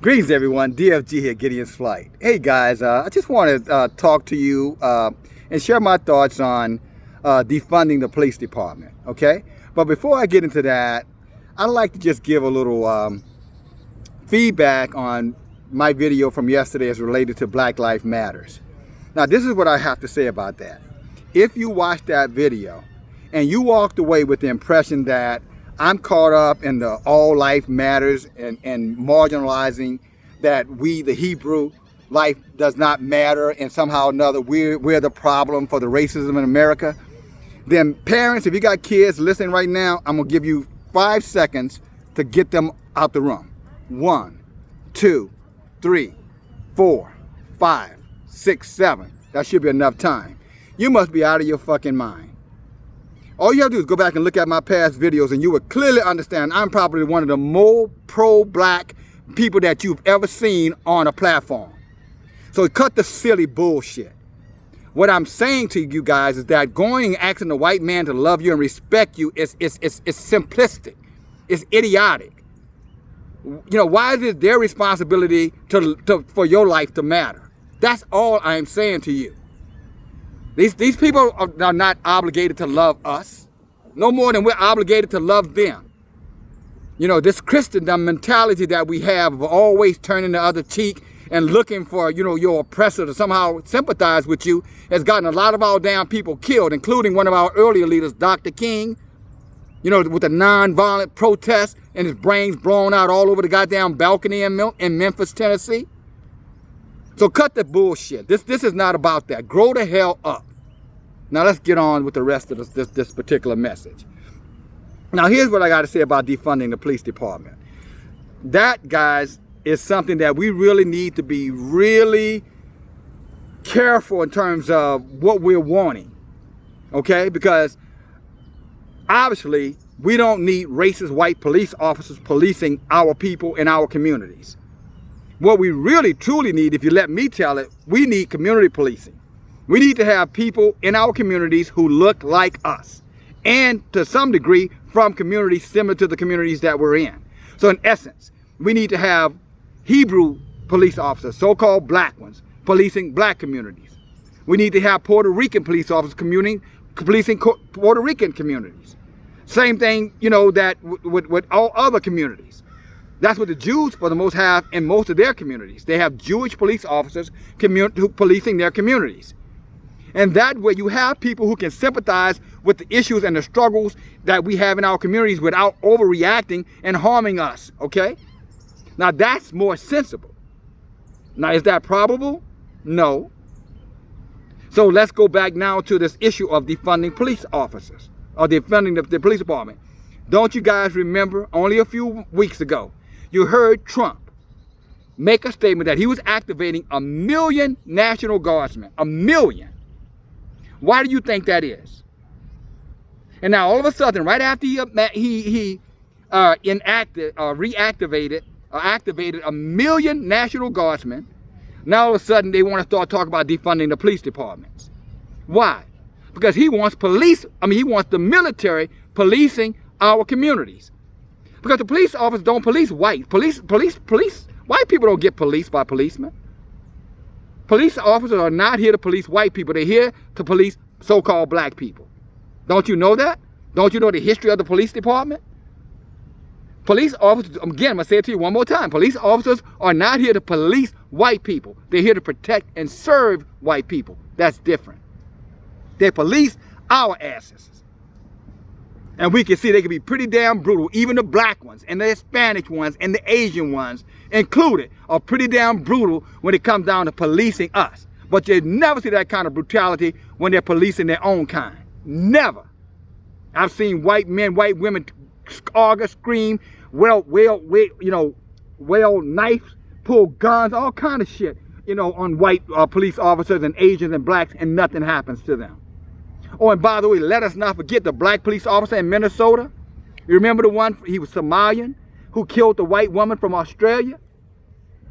Greetings, everyone. DFG here, Gideon's Flight. Hey, guys, I just want to talk to you and share my thoughts on defunding the police department, okay? But before I get into that, I'd like to just give a little feedback on my video from yesterday as related to Black Lives Matters. Now, this is what I have to say about that. If you watched that video and you walked away with the impression that I'm caught up in the all life matters and marginalizing that we, the Hebrew, life does not matter and somehow or another we're the problem for the racism in America, then parents, if you got kids listening right now, I'm going to give you 5 seconds to get them out the room. 1, 2, 3, 4, 5, 6, 7. That should be enough time. You must be out of your fucking mind. All you have to do is go back and look at my past videos and you will clearly understand I'm probably one of the more pro-black people that you've ever seen on a platform. So cut the silly bullshit. What I'm saying to you guys is that going and asking the white man to love you and respect you is simplistic. It's idiotic. You know, why is it their responsibility for your life to matter? That's all I'm saying to you. These people are not obligated to love us, no more than we're obligated to love them. You know, this Christendom mentality that we have of always turning the other cheek and looking for, you know, your oppressor to somehow sympathize with you has gotten a lot of our damn people killed, including one of our earlier leaders, Dr. King, you know, with the nonviolent protests and his brains blown out all over the goddamn balcony in Memphis, Tennessee. So cut the bullshit. This is not about that. Grow the hell up. Now let's get on with the rest of this particular message. Now here's what I got to say about defunding the police department. That, guys, is something that we really need to be really careful in terms of what we're wanting. Okay? Because obviously we don't need racist white police officers policing our people in our communities. What we really truly need, if you let me tell it, we need community policing. We need to have people in our communities who look like us and to some degree from communities similar to the communities that we're in. So in essence, we need to have Hebrew police officers, so-called black ones, policing black communities. We need to have Puerto Rican police officers policing Puerto Rican communities. Same thing, you know, that with all other communities. That's what the Jews, for the most, have in most of their communities. They have Jewish police officers policing their communities. And that way you have people who can sympathize with the issues and the struggles that we have in our communities without overreacting and harming us, okay? Now that's more sensible. Now is that probable? No. So let's go back now to this issue of defunding police officers, or defunding the police department. Don't you guys remember only a few weeks ago, you heard Trump make a statement that he was activating 1 million National Guardsmen. 1 million. Why do you think that is? And now all of a sudden, right after he activated 1 million National Guardsmen, now all of a sudden they want to start talking about defunding the police departments. Why? Because he wants the military policing our communities. Because the police officers don't police white. White people don't get policed by policemen. Police officers are not here to police white people. They're here to police so-called black people. Don't you know that? Don't you know the history of the police department? Police officers, again, I'm going to say it to you one more time. Police officers are not here to police white people. They're here to protect and serve white people. That's different. They police our asses. And we can see they can be pretty damn brutal. Even the black ones and the Hispanic ones and the Asian ones included are pretty damn brutal when it comes down to policing us. But you never see that kind of brutality when they're policing their own kind. Never. I've seen white men, white women argue, scream, wail knives, pull guns, all kind of shit, you know, on white police officers and Asians and blacks, and nothing happens to them. Oh, and by the way, let us not forget the black police officer in Minnesota. You remember the one, he was Somalian, who killed the white woman from Australia?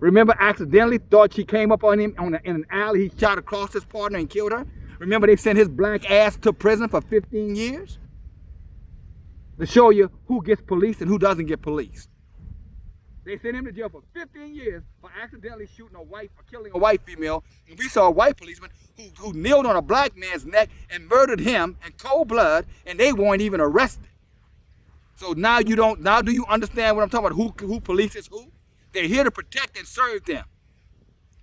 Remember, accidentally thought she came up on him in an alley. He shot across his partner and killed her. Remember, they sent his black ass to prison for 15 years? To show you who gets policed and who doesn't get policed. They sent him to jail for 15 years for accidentally shooting a white, or killing a white female. And we saw a white policeman who kneeled on a black man's neck and murdered him in cold blood, and they weren't even arrested. So now do you understand what I'm talking about? Who polices who? They're here to protect and serve them.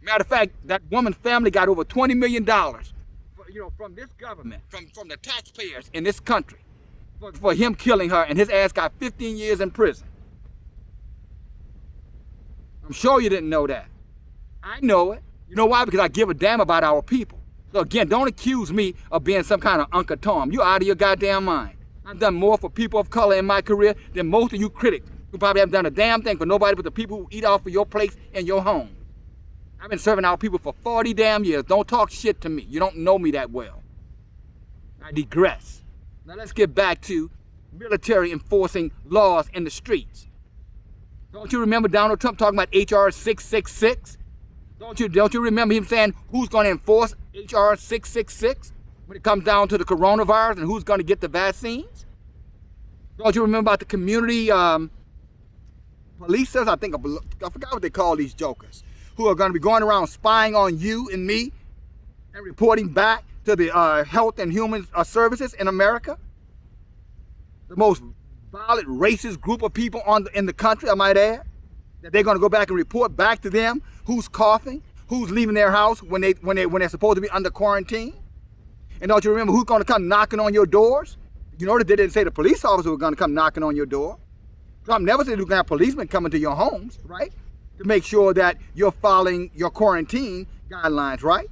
Matter of fact, that woman's family got over $20 million from this government, from the taxpayers in this country, for him killing her, and his ass got 15 years in prison. I'm sure you didn't know that. I know it. You know why? Because I give a damn about our people. So again, don't accuse me of being some kind of Uncle Tom. You're out of your goddamn mind. I've done more for people of color in my career than most of you critics who probably haven't done a damn thing for nobody but the people who eat off of your plates and your home. I've been serving our people for 40 damn years. Don't talk shit to me. You don't know me that well. I digress. Now let's get back to military enforcing laws in the streets. Don't you remember Donald Trump talking about HR 666? Don't you remember him saying who's going to enforce HR 666 when it comes down to the coronavirus and who's going to get the vaccines? Don't you remember about the community policers? I forgot what they call these jokers, who are going to be going around spying on you and me and reporting back to the Health and Human Services in America? The most violent, racist group of people in the country, I might add, that they're going to go back and report back to them who's coughing, who's leaving their house when they're supposed to be under quarantine. And don't you remember who's going to come knocking on your doors? You know that they didn't say the police officers were going to come knocking on your door. Trump never said you're going to have policemen coming to your homes, right? To make sure that you're following your quarantine guidelines, right?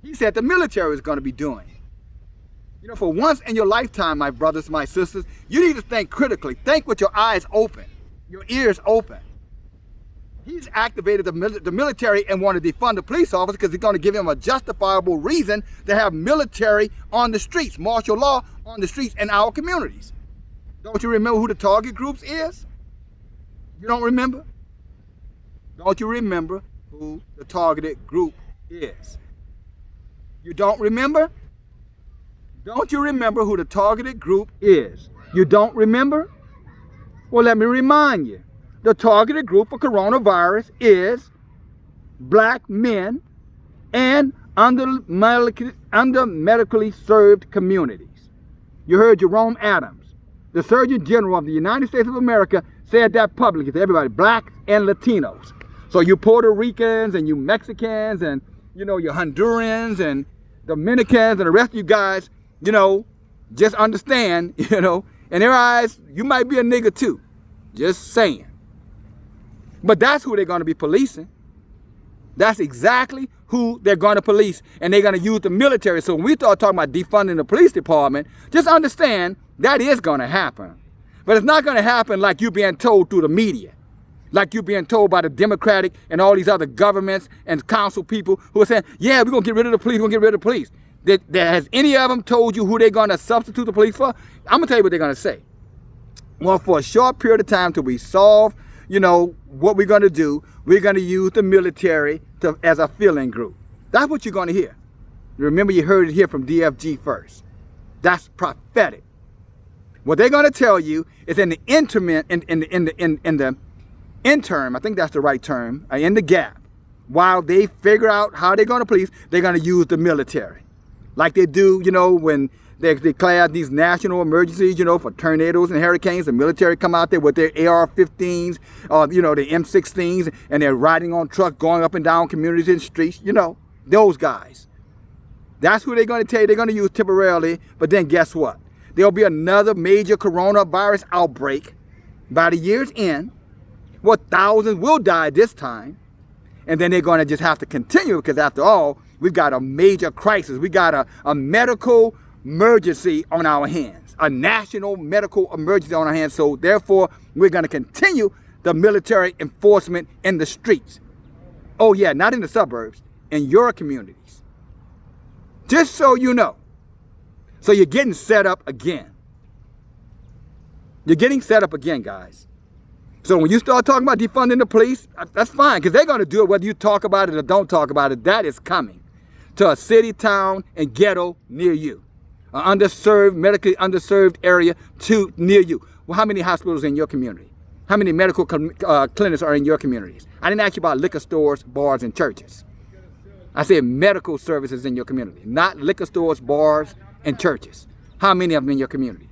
He said the military is going to be doing it. You know, for once in your lifetime, my brothers, my sisters, you need to think critically. Think with your eyes open, your ears open. He's activated the military and want to defund the police officers because he's going to give him a justifiable reason to have military on the streets, martial law on the streets in our communities. Don't you remember who the target groups is? You don't remember? Don't you remember who the targeted group is? You don't remember? Don't you remember who the targeted group is? You don't remember? Well, let me remind you. The targeted group for coronavirus is black men and under medically served communities. You heard Jerome Adams, the Surgeon General of the United States of America, said that publicly to everybody, blacks and Latinos. So you Puerto Ricans and you Mexicans and, you Hondurans and Dominicans and the rest of you guys, just understand, in their eyes, you might be a nigga too. Just saying. But that's who they're going to be policing. That's exactly who they're going to police. And they're going to use the military. So when we start talking about defunding the police department, just understand that is going to happen. But it's not going to happen like you're being told through the media. Like you're being told by the Democratic and all these other governments and council people who are saying, yeah, we're going to get rid of the police, we're going to get rid of the police. Has any of them told you who they're going to substitute the police for? I'm going to tell you what they're going to say. Well, for a short period of time till we solve, what we're going to do, we're going to use the military as a filling group. That's what you're going to hear. Remember, you heard it here from DFG first. That's prophetic. What they're going to tell you is in the interim, I think that's the right term, in the gap, while they figure out how they're going to police, they're going to use the military. Like they do, when they declare these national emergencies, for tornadoes and hurricanes. The military come out there with their AR-15s, the M16s, and they're riding on trucks going up and down communities and streets. Those guys. That's who they're going to tell you they're going to use temporarily. But then guess what? There'll be another major coronavirus outbreak by the year's end. Well, thousands will die this time. And then they're going to just have to continue because after all, we've got a major crisis. We got a medical emergency on our hands, a national medical emergency on our hands. So therefore, we're going to continue the military enforcement in the streets. Oh yeah, not in the suburbs, in your communities. Just so you know. So you're getting set up again. You're getting set up again, guys. So when you start talking about defunding the police, that's fine, because they're going to do it whether you talk about it or don't talk about it. That is coming to a city, town, and ghetto near you. An underserved, medically underserved area near you. Well, how many hospitals in your community? How many medical clinics are in your communities? I didn't ask you about liquor stores, bars, and churches. I said medical services in your community, not liquor stores, bars, and churches. How many of them in your community?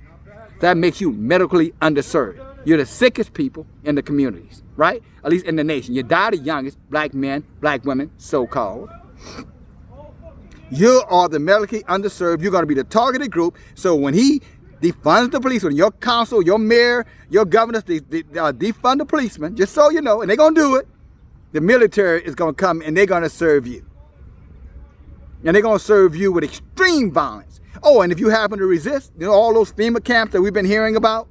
That makes you medically underserved. You're the sickest people in the communities, right? At least in the nation. You die the youngest, black men, black women, so-called. You are the medically underserved. You're going to be the targeted group. So when he defunds the police, when your council, your mayor, your governors defund the policemen, just so you know, and they're going to do it, the military is going to come and they're going to serve you. And they're going to serve you with extreme violence. Oh, and if you happen to resist, you know, all those FEMA camps that we've been hearing about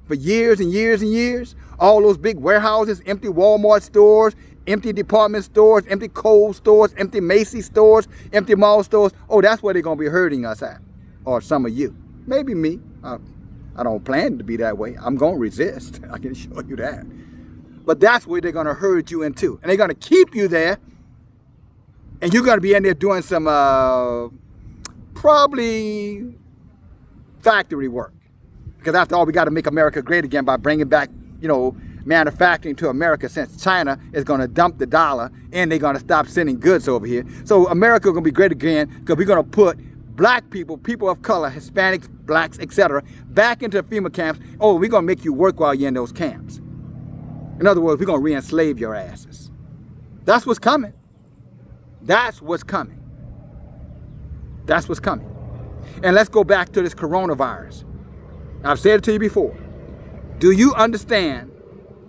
for years and years and years, all those big warehouses, empty Walmart stores, empty department stores, empty Kohl's stores, empty Macy's stores, empty mall stores. Oh, that's where they're going to be hurting us at. Or some of you. Maybe me. I don't plan to be that way. I'm going to resist. I can show you that. But that's where they're going to herd you into. And they're going to keep you there. And you're going to be in there doing some probably factory work. Because after all, we got to make America great again by bringing back, you know, manufacturing to America, since China is going to dump the dollar and they're going to stop sending goods over here. So America is going to be great again because we're going to put black people, people of color, Hispanics, blacks, etc., back into the FEMA camps. Oh, we're going to make you work while you're in those camps. In other words, we're going to re-enslave your asses. That's what's coming. That's what's coming. That's what's coming. And let's go back to this coronavirus. I've said it to you before. Do you understand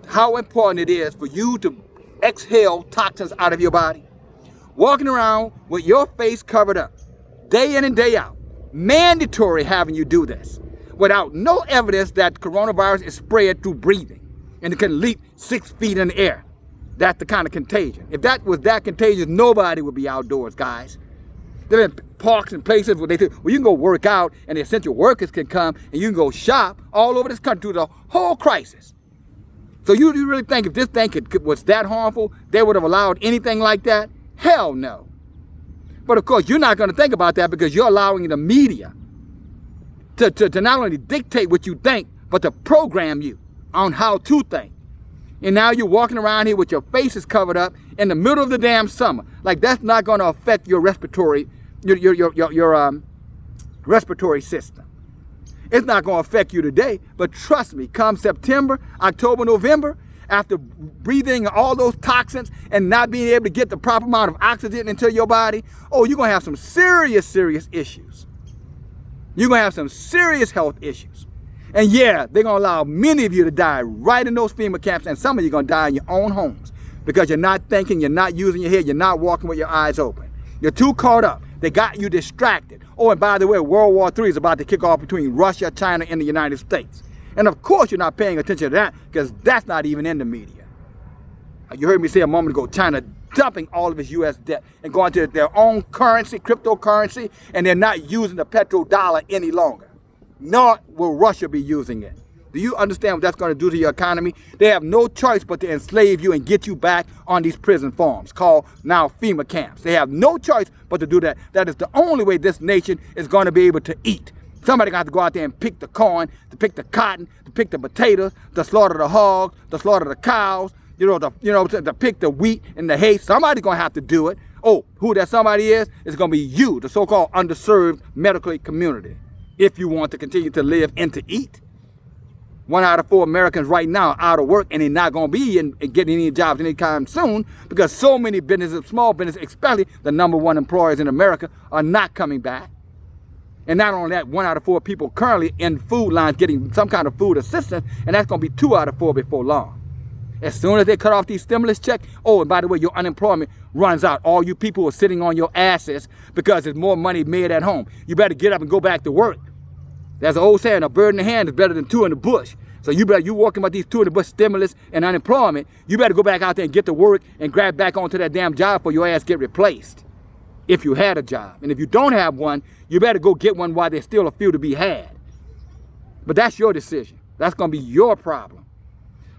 how important it is for you to exhale toxins out of your body? Walking around with your face covered up, day in and day out. Mandatory having you do this. Without no evidence that coronavirus is spread through breathing. And it can leap 6 feet in the air. That's the kind of contagion. If that was that contagious, nobody would be outdoors, guys. There have been parks and places where they say, well, you can go work out and the essential workers can come and you can go shop all over this country through the whole crisis. So you really think if this thing was that harmful, they would have allowed anything like that? Hell no. But of course, you're not going to think about that because you're allowing the media to not only dictate what you think, but to program you on how to think. And now you're walking around here with your faces covered up in the middle of the damn summer. Like that's not going to affect your respiratory, your respiratory system. It's not going to affect you today, but trust me, come September, October, November, after breathing all those toxins and not being able to get the proper amount of oxygen into your body, oh, you're going to have some serious, serious issues. You're going to have some serious health issues. And yeah, they're going to allow many of you to die right in those FEMA camps, and some of you are going to die in your own homes because you're not thinking, you're not using your head, you're not walking with your eyes open. You're too caught up. They got you distracted. Oh, and by the way, World War III is about to kick off between Russia, China, and the United States. And of course you're not paying attention to that because that's not even in the media. You heard me say a moment ago, China dumping all of its U.S. debt and going to their own currency, cryptocurrency, and they're not using the petrodollar any longer. Nor will Russia be using it. Do you understand what that's going to do to your economy? They have no choice but to enslave you and get you back on these prison farms called now FEMA camps. They have no choice but to do that. That is the only way this nation is going to be able to eat. Somebody got to go out there and pick the corn, to pick the cotton, to pick the potatoes, to slaughter the hogs, to slaughter the cows, to pick the wheat and the hay. Somebody's going to have to do it. Oh, who that somebody is? It's going to be you, the so-called underserved medical community, if you want to continue to live and to eat. 1 out of 4 Americans right now are out of work, and they're not going to be getting any jobs anytime soon because so many businesses, small businesses, especially the #1 employers in America, are not coming back. And not only that, 1 out of 4 people currently in food lines getting some kind of food assistance, and that's going to be 2 out of 4 before long. As soon as they cut off these stimulus checks, oh, and by the way, your unemployment runs out. All you people are sitting on your asses because there's more money made at home. You better get up and go back to work. There's an old saying, a bird in the hand is better than 2 in the bush. So you walking about these 2 in the bush stimulus and unemployment, you better go back out there and get to work and grab back onto that damn job before your ass get replaced. If you had a job. And if you don't have one, you better go get one while there's still a few to be had. But that's your decision. That's going to be your problem.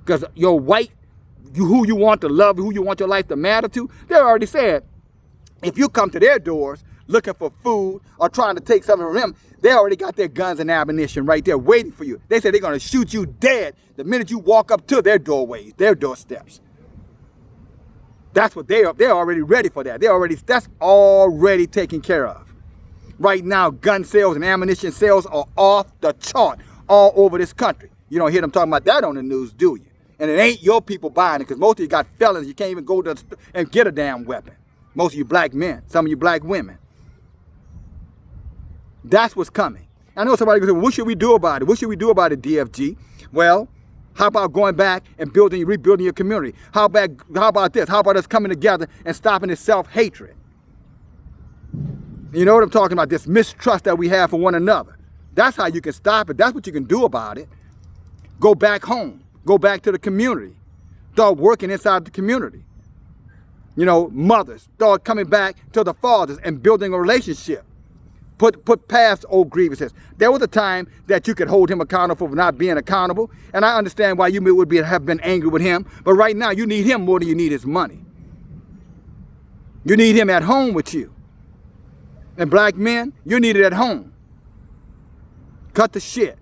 Because your white, who you want to love, who you want your life to matter to, they already said, if you come to their doors looking for food or trying to take something from them, they already got their guns and ammunition right there waiting for you. They say they're going to shoot you dead the minute you walk up to their doorways, their doorsteps. That's what they're already ready for that. That's already taken care of. Right now, gun sales and ammunition sales are off the chart all over this country. You don't hear them talking about that on the news, do you? And it ain't your people buying it, because most of you got felons. You can't even go to the store and get a damn weapon. Most of you black men, some of you black women. That's what's coming. I know somebody goes, well, what should we do about it? What should we do about it, DFG? Well, how about going back and rebuilding your community? How about this? How about us coming together and stopping this self-hatred? You know what I'm talking about? This mistrust that we have for one another. That's how you can stop it. That's what you can do about it. Go back home. Go back to the community. Start working inside the community. You know, mothers, start coming back to the fathers and building a relationship. Put past old grievances. There was a time that you could hold him accountable for not being accountable. And I understand why you have been angry with him. But right now, you need him more than you need his money. You need him at home with you. And black men, you need it at home. Cut the shit.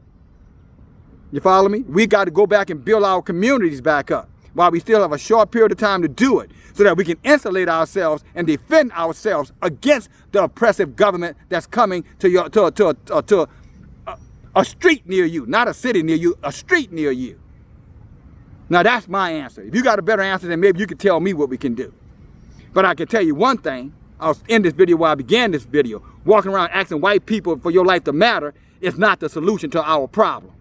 You follow me? We got to go back and build our communities back up while we still have a short period of time to do it, so that we can insulate ourselves and defend ourselves against the oppressive government that's coming to a street near you, not a city near you, a street near you. Now that's my answer. If you got a better answer, then maybe you could tell me what we can do. But I can tell you one thing. I was in this video where I began this video. Walking around asking white people for your life to matter is not the solution to our problem.